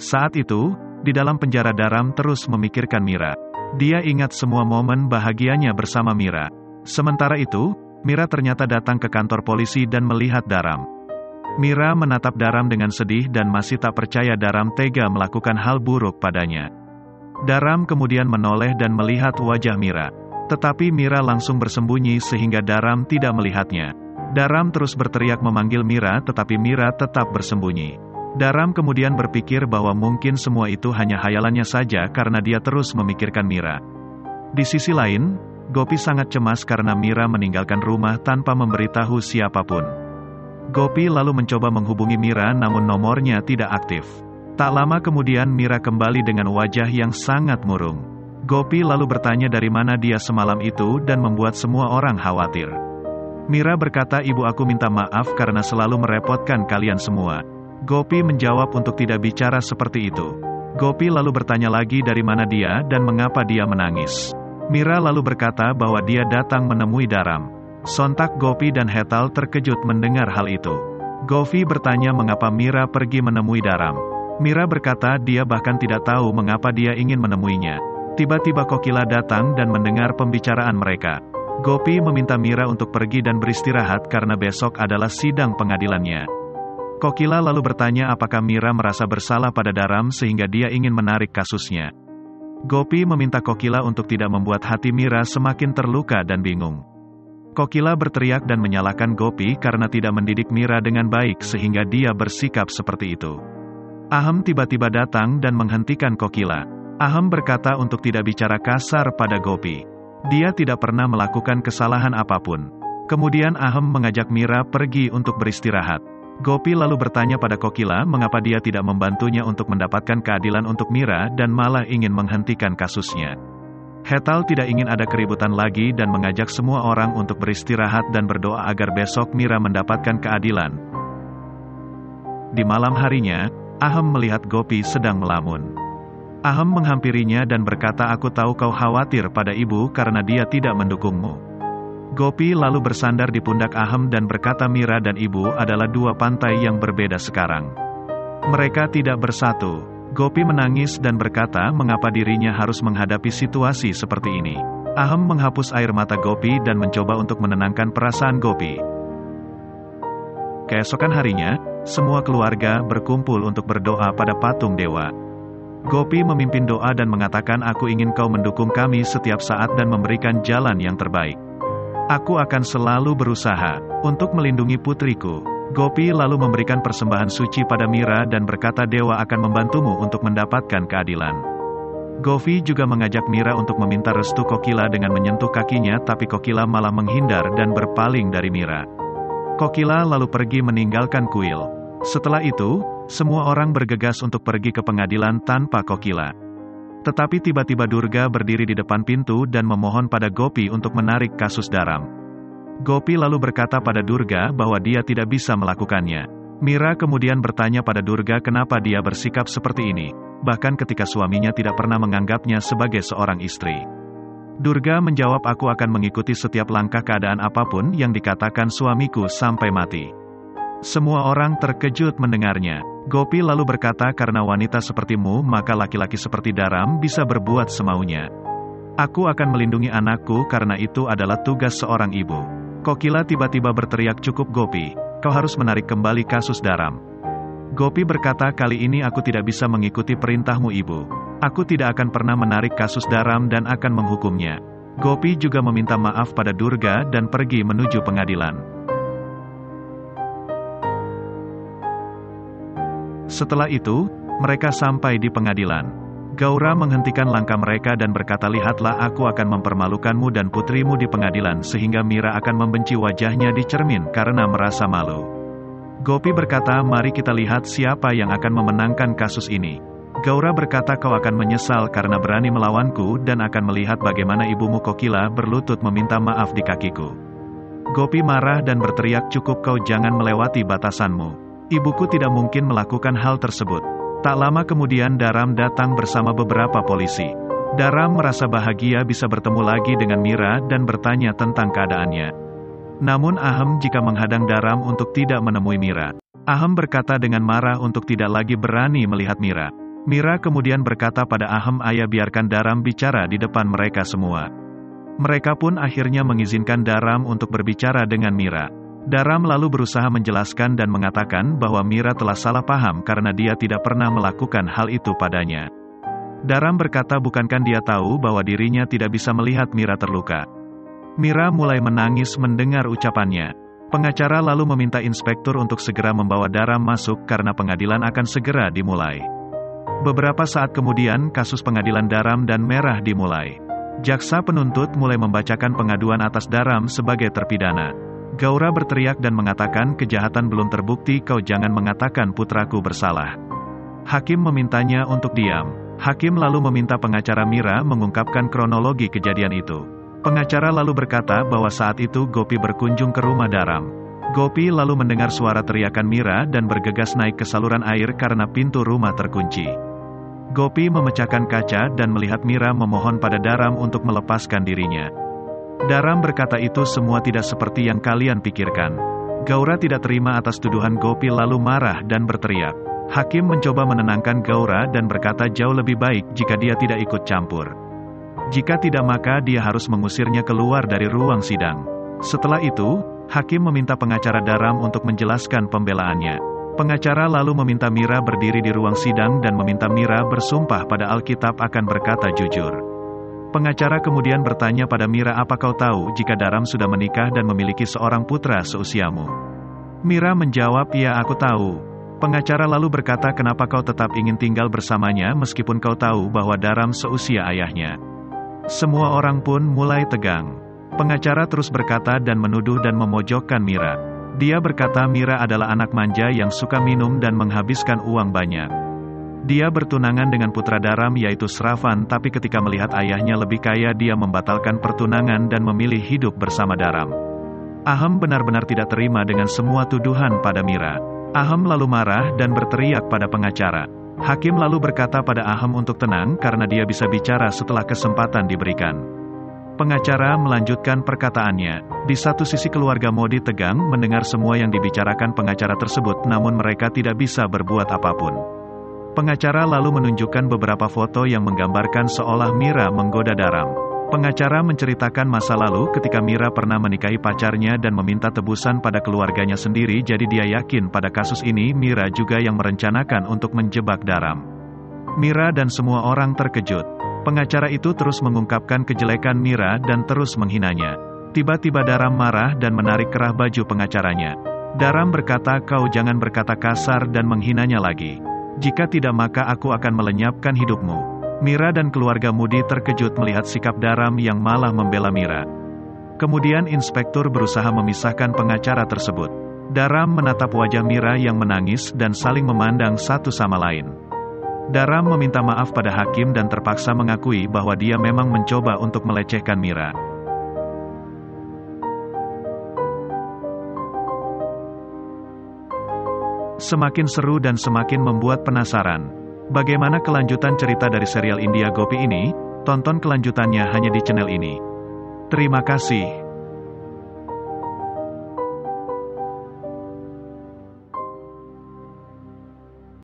Saat itu, di dalam penjara Daram terus memikirkan Mira. Dia ingat semua momen bahagianya bersama Mira. Sementara itu, Mira ternyata datang ke kantor polisi dan melihat Daram. Mira menatap Daram dengan sedih dan masih tak percaya Daram tega melakukan hal buruk padanya. Daram kemudian menoleh dan melihat wajah Mira. Tetapi Mira langsung bersembunyi sehingga Daram tidak melihatnya. Daram terus berteriak memanggil Mira tetapi Mira tetap bersembunyi. Daram kemudian berpikir bahwa mungkin semua itu hanya hayalannya saja karena dia terus memikirkan Mira. Di sisi lain, Gopi sangat cemas karena Mira meninggalkan rumah tanpa memberitahu siapapun. Gopi lalu mencoba menghubungi Mira namun nomornya tidak aktif. Tak lama kemudian Mira kembali dengan wajah yang sangat murung. Gopi lalu bertanya dari mana dia semalam itu dan membuat semua orang khawatir. Mira berkata, "Ibu aku minta maaf karena selalu merepotkan kalian semua." Gopi menjawab untuk tidak bicara seperti itu. Gopi lalu bertanya lagi dari mana dia dan mengapa dia menangis. Mira lalu berkata bahwa dia datang menemui Daram. Sontak Gopi dan Hetal terkejut mendengar hal itu. Gopi bertanya mengapa Mira pergi menemui Daram. Mira berkata dia bahkan tidak tahu mengapa dia ingin menemuinya. Tiba-tiba Kokila datang dan mendengar pembicaraan mereka. Gopi meminta Mira untuk pergi dan beristirahat karena besok adalah sidang pengadilannya. Kokila lalu bertanya apakah Mira merasa bersalah pada Daram sehingga dia ingin menarik kasusnya. Gopi meminta Kokila untuk tidak membuat hati Mira semakin terluka dan bingung. Kokila berteriak dan menyalahkan Gopi karena tidak mendidik Mira dengan baik sehingga dia bersikap seperti itu. Aham tiba-tiba datang dan menghentikan Kokila. Aham berkata untuk tidak bicara kasar pada Gopi. Dia tidak pernah melakukan kesalahan apapun. Kemudian Aham mengajak Mira pergi untuk beristirahat. Gopi lalu bertanya pada Kokila mengapa dia tidak membantunya untuk mendapatkan keadilan untuk Mira dan malah ingin menghentikan kasusnya. Hetal tidak ingin ada keributan lagi dan mengajak semua orang untuk beristirahat dan berdoa agar besok Mira mendapatkan keadilan. Di malam harinya, Aham melihat Gopi sedang melamun. Aham menghampirinya dan berkata, "Aku tahu kau khawatir pada ibu karena dia tidak mendukungmu." Gopi lalu bersandar di pundak Aham dan berkata Mira dan ibu adalah dua pantai yang berbeda sekarang. Mereka tidak bersatu. Gopi menangis dan berkata mengapa dirinya harus menghadapi situasi seperti ini. Aham menghapus air mata Gopi dan mencoba untuk menenangkan perasaan Gopi. Keesokan harinya, semua keluarga berkumpul untuk berdoa pada patung dewa. Gopi memimpin doa dan mengatakan, "Aku ingin kau mendukung kami setiap saat dan memberikan jalan yang terbaik. Aku akan selalu berusaha untuk melindungi putriku." Gopi lalu memberikan persembahan suci pada Mira dan berkata dewa akan membantumu untuk mendapatkan keadilan. Gopi juga mengajak Mira untuk meminta restu Kokila dengan menyentuh kakinya tapi Kokila malah menghindar dan berpaling dari Mira. Kokila lalu pergi meninggalkan kuil. Setelah itu, semua orang bergegas untuk pergi ke pengadilan tanpa Kokila. Tetapi tiba-tiba Durga berdiri di depan pintu dan memohon pada Gopi untuk menarik kasus Daram. Gopi lalu berkata pada Durga bahwa dia tidak bisa melakukannya. Mira kemudian bertanya pada Durga kenapa dia bersikap seperti ini, bahkan ketika suaminya tidak pernah menganggapnya sebagai seorang istri. Durga menjawab, "Aku akan mengikuti setiap langkah keadaan apapun yang dikatakan suamiku sampai mati." Semua orang terkejut mendengarnya. Gopi lalu berkata, "Karena wanita sepertimu, maka laki-laki seperti Daram bisa berbuat semaunya. Aku akan melindungi anakku karena itu adalah tugas seorang ibu." Kokila tiba-tiba berteriak, "Cukup Gopi, kau harus menarik kembali kasus Daram." Gopi berkata, "Kali ini aku tidak bisa mengikuti perintahmu ibu. Aku tidak akan pernah menarik kasus Daram dan akan menghukumnya." Gopi juga meminta maaf pada Durga dan pergi menuju pengadilan. Setelah itu, mereka sampai di pengadilan. Gaura menghentikan langkah mereka dan berkata, "Lihatlah, aku akan mempermalukanmu dan putrimu di pengadilan sehingga Mira akan membenci wajahnya di cermin karena merasa malu." Gopi berkata, "Mari kita lihat siapa yang akan memenangkan kasus ini." Gaura berkata, "Kau akan menyesal karena berani melawanku dan akan melihat bagaimana ibumu Kokila berlutut meminta maaf di kakiku." Gopi marah dan berteriak, "Cukup, kau jangan melewati batasanmu. Ibuku tidak mungkin melakukan hal tersebut." Tak lama kemudian Daram datang bersama beberapa polisi. Daram merasa bahagia bisa bertemu lagi dengan Mira dan bertanya tentang keadaannya. Namun Aham jika menghadang Daram untuk tidak menemui Mira. Aham berkata dengan marah untuk tidak lagi berani melihat Mira. Mira kemudian berkata pada Ahem, "Ayah, biarkan Daram bicara di depan mereka semua." Mereka pun akhirnya mengizinkan Daram untuk berbicara dengan Mira. Daram lalu berusaha menjelaskan dan mengatakan bahwa Mira telah salah paham karena dia tidak pernah melakukan hal itu padanya. Daram berkata bukankah dia tahu bahwa dirinya tidak bisa melihat Mira terluka. Mira mulai menangis mendengar ucapannya. Pengacara lalu meminta inspektur untuk segera membawa Daram masuk karena pengadilan akan segera dimulai. Beberapa saat kemudian kasus pengadilan Daram dan Merah dimulai. Jaksa penuntut mulai membacakan pengaduan atas Daram sebagai terpidana. Gaura berteriak dan mengatakan kejahatan belum terbukti, kau jangan mengatakan putraku bersalah. Hakim memintanya untuk diam. Hakim lalu meminta pengacara Mira mengungkapkan kronologi kejadian itu. Pengacara lalu berkata bahwa saat itu Gopi berkunjung ke rumah Daram. Gopi lalu mendengar suara teriakan Mira dan bergegas naik ke saluran air karena pintu rumah terkunci. Gopi memecahkan kaca dan melihat Mira memohon pada Daram untuk melepaskan dirinya. Daram berkata itu semua tidak seperti yang kalian pikirkan. Gaura tidak terima atas tuduhan Gopi lalu marah dan berteriak. Hakim mencoba menenangkan Gaura dan berkata jauh lebih baik jika dia tidak ikut campur. Jika tidak maka dia harus mengusirnya keluar dari ruang sidang. Setelah itu, Hakim meminta pengacara Daram untuk menjelaskan pembelaannya. Pengacara lalu meminta Mira berdiri di ruang sidang dan meminta Mira bersumpah pada Alkitab akan berkata jujur. Pengacara kemudian bertanya pada Mira, apa kau tahu jika Daram sudah menikah dan memiliki seorang putra seusiamu? Mira menjawab, ya aku tahu. Pengacara lalu berkata, kenapa kau tetap ingin tinggal bersamanya meskipun kau tahu bahwa Daram seusia ayahnya? Semua orang pun mulai tegang. Pengacara terus berkata dan menuduh dan memojokkan Mira. Dia berkata Mira adalah anak manja yang suka minum dan menghabiskan uang banyak. Dia bertunangan dengan putra Daram yaitu Sravan, tapi ketika melihat ayahnya lebih kaya dia membatalkan pertunangan dan memilih hidup bersama Daram. Ahem benar-benar tidak terima dengan semua tuduhan pada Mira. Ahem lalu marah dan berteriak pada pengacara. Hakim lalu berkata pada Ahem untuk tenang karena dia bisa bicara setelah kesempatan diberikan. Pengacara melanjutkan perkataannya. Di satu sisi keluarga Modi tegang mendengar semua yang dibicarakan pengacara tersebut, namun mereka tidak bisa berbuat apapun. Pengacara lalu menunjukkan beberapa foto yang menggambarkan seolah Mira menggoda Daram. Pengacara menceritakan masa lalu ketika Mira pernah menikahi pacarnya dan meminta tebusan pada keluarganya sendiri, jadi dia yakin pada kasus ini Mira juga yang merencanakan untuk menjebak Daram. Mira dan semua orang terkejut. Pengacara itu terus mengungkapkan kejelekan Mira dan terus menghinanya. Tiba-tiba Daram marah dan menarik kerah baju pengacaranya. Daram berkata, kau jangan berkata kasar dan menghinanya lagi. Jika tidak maka aku akan melenyapkan hidupmu. Mira dan keluarga Modi terkejut melihat sikap Daram yang malah membela Mira. Kemudian inspektur berusaha memisahkan pengacara tersebut. Daram menatap wajah Mira yang menangis dan saling memandang satu sama lain. Daram meminta maaf pada hakim dan terpaksa mengakui bahwa dia memang mencoba untuk melecehkan Mira. Semakin seru dan semakin membuat penasaran. Bagaimana kelanjutan cerita dari serial India Gopi ini? Tonton kelanjutannya hanya di channel ini. Terima kasih.